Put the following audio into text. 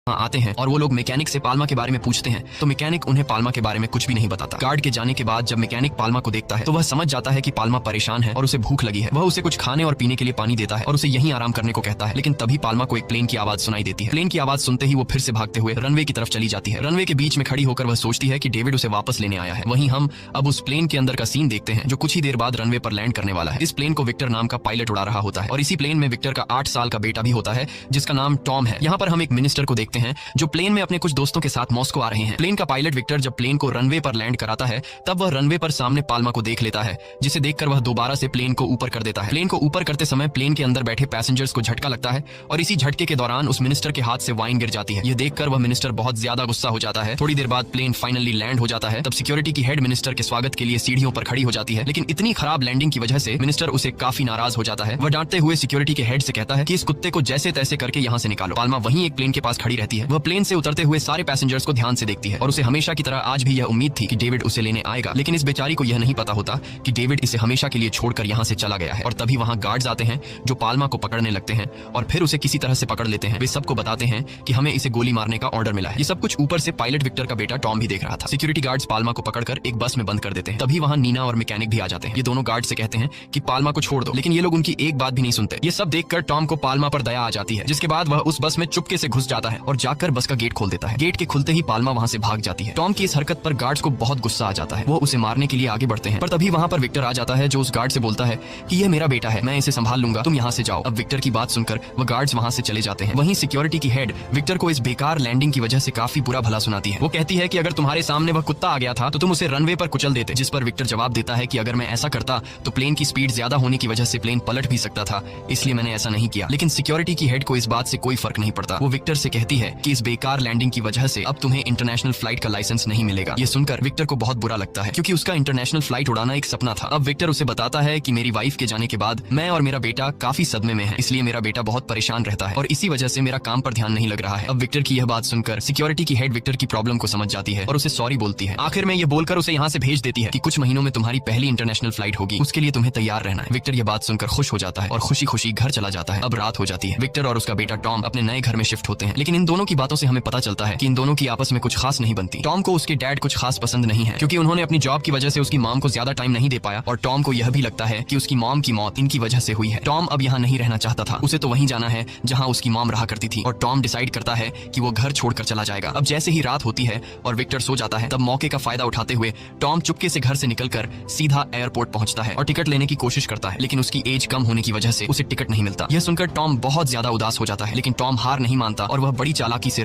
आते हैं और वो लोग मैकेनिक से पाल्मा के बारे में पूछते हैं तो मैकेनिक उन्हें पाल्मा के बारे में कुछ भी नहीं बताता। गार्ड के जाने के बाद जब मैकेनिक पाल्मा को देखता है तो वह समझ जाता है कि पाल्मा परेशान है और उसे भूख लगी है। वह उसे कुछ खाने और पीने के लिए पानी देता है और उसे यहीं आराम करने को कहता है। लेकिन तभी पाल्मा को एक प्लेन की आवाज सुनाई देती है। प्लेन की आवाज सुनते ही वो फिर से भागते हुए रनवे की तरफ चली जाती है। रनवे के बीच में खड़ी होकर वह सोचती है कि डेविड उसे वापस लेने आया है। वहीं हम अब उस प्लेन के अंदर का सीन देखते हैं जो कुछ ही देर बाद रनवे पर लैंड करने वाला है। इस प्लेन को विक्टर नाम का पायलट उड़ा रहा होता है और इसी प्लेन में विक्टर का 8 साल का बेटा भी होता है जिसका नाम टॉम है। यहाँ पर हम एक मिनिस्टर को देखते हैं जो प्लेन में अपने कुछ दोस्तों के साथ मॉस्को आ रहे हैं। प्लेन का पायलट विक्टर जब प्लेन को रनवे पर लैंड कराता है तब वह रनवे पर सामने पाल्मा को देख लेता है जिसे देखकर वह दोबारा से प्लेन को ऊपर कर देता है। प्लेन को ऊपर करते समय प्लेन के अंदर बैठे पैसेंजर्स को झटका लगता है और इसी झटके के दौरान उस मिनिस्टर के हाथ से वाइन गिर जाती है। यह देखकर वह मिनिस्टर बहुत ज्यादा गुस्सा हो जाता है। थोड़ी देर बाद प्लेन फाइनली लैंड हो जाता है। तब सिक्योरिटी की हेड मिनिस्टर के स्वागत के लिए सीढ़ियों पर खड़ी हो जाती है लेकिन इतनी खराब लैंडिंग की वजह से मिनिस्टर उसे काफी नाराज हो जाता है। वह डांटते हुए सिक्योरिटी के हेड से कहता है कि इस कुत्ते को जैसे तैसे करके यहाँ से निकालो। पाल्मा वहीं एक प्लेन के पास खड़ी रहती है। वह प्लेन से उतरते हुए सारे पैसेंजर्स को ध्यान से देखती है और उसे हमेशा की तरह आज भी यह उम्मीद थी कि डेविड उसे लेने आएगा। लेकिन इस बेचारी को यह नहीं पता होता कि डेविड इसे हमेशा के लिए छोड़कर यहाँ से चला गया है। और तभी वहाँ गार्ड्स आते हैं जो पाल्मा को पकड़ने लगते हैं और फिर उसे किसी तरह से पकड़ लेते हैं। वे सबको बताते हैं कि हमें इसे गोली मारने का ऑर्डर मिला है। ये सब कुछ ऊपर से पायलट विक्टर का बेटा टॉम भी देख रहा था। सिक्योरिटी गार्ड्स पाल्मा को पकड़कर एक बस में बंद कर देते हैं। तभी वहाँ नीना और मैकेनिक भी आ जाते हैं। ये दोनों गार्ड से कहते हैं कि पाल्मा को छोड़ दो लेकिन ये लोग उनकी एक बात भी नहीं सुनते। ये सब देखकर टॉम को पाल्मा पर दया आ जाती है जिसके बाद वह उस बस में चुपके से घुस जाता है और जाकर बस का गेट खोल देता है। गेट के खुलते ही पाल्मा वहाँ से भाग जाती है। टॉम की इस हरकत पर गार्ड्स को बहुत गुस्सा आ जाता है। वो उसे मारने के लिए आगे बढ़ते हैं पर तभी वहाँ पर विक्टर आ जाता है जो उस गार्ड से बोलता है कि यह मेरा बेटा है, मैं इसे संभाल लूंगा, तुम यहाँ से जाओ। अब विक्टर की बात सुनकर वह गार्ड्स वहाँ से चले जाते हैं। वहीं सिक्योरिटी की हेड विक्टर को इस बेकार लैंडिंग की वजह से काफी बुरा भला सुनाती है। वो कहती है कि अगर तुम्हारे सामने वह कुत्ता आ गया था तो तुम उसे रनवे पर कुचल देते। जिस पर विक्टर जवाब देता है कि अगर मैं ऐसा करता तो प्लेन की स्पीड ज्यादा होने की वजह से प्लेन पलट भी सकता था, इसलिए मैंने ऐसा नहीं किया। लेकिन सिक्योरिटी की हेड को इस बात से कोई फर्क नहीं पड़ता। वो विक्टर से कहती है कि इस बेकार लैंडिंग की वजह से अब तुम्हें इंटरनेशनल फ्लाइट का लाइसेंस नहीं मिलेगा। ये सुनकर विक्टर को बहुत बुरा लगता है क्योंकि उसका इंटरनेशनल फ्लाइट उड़ाना एक सपना था। अब विक्टर उसे बताता है कि मेरी वाइफ के जाने के बाद मैं और मेरा बेटा काफी सदमे में है, इसलिए मेरा बेटा बहुत परेशान रहता है और इसी वजह से मेरा काम पर ध्यान नहीं लग रहा है। अब विक्टर की यह बात सुनकर सिक्योरिटी की हेड विक्टर की प्रॉब्लम को समझ जाती है और उसे सॉरी बोलती है। आखिर में ये बोलकर उसे यहाँ से भेज देती है कि कुछ महीनों में तुम्हारी पहली इंटरनेशनल फ्लाइट होगी, उसके लिए तुम्हें तैयार रहना है। विक्टर यह बात सुनकर खुश हो जाता है और खुशी खुशी घर चला जाता है। अब रात हो जाती है। विक्टर और उसका बेटा टॉम अपने नए घर में शिफ्ट होते हैं लेकिन इन दोनों की बातों से हमें पता चलता है कि इन दोनों की आपस में कुछ खास नहीं बनती। टॉम को उसके डैड कुछ खास पसंद नहीं है क्योंकि उन्होंने अपनी जॉब की वजह से उसकी मॉम को ज्यादा टाइम नहीं दे पाया और टॉम को यह भी लगता है कि उसकी मॉम की मौत इनकी वजह से हुई है। टॉम अब यहाँ नहीं रहना चाहता था, उसे तो वहीं जाना है जहाँ उसकी मॉम रहा करती थी और टॉम डिसाइड करता है कि वो घर छोड़कर चला जाएगा। अब जैसे ही रात होती है और विक्टर सो जाता है तब मौके का फायदा उठाते हुए टॉम चुपके से घर से निकलकर सीधा एयरपोर्ट पहुंचता है और टिकट लेने की कोशिश करता है लेकिन उसकी एज कम होने की वजह से उसे टिकट नहीं मिलता। यह सुनकर टॉम बहुत ज्यादा उदास हो जाता है लेकिन टॉम हार नहीं मानता और वह बड़ी चालाकी से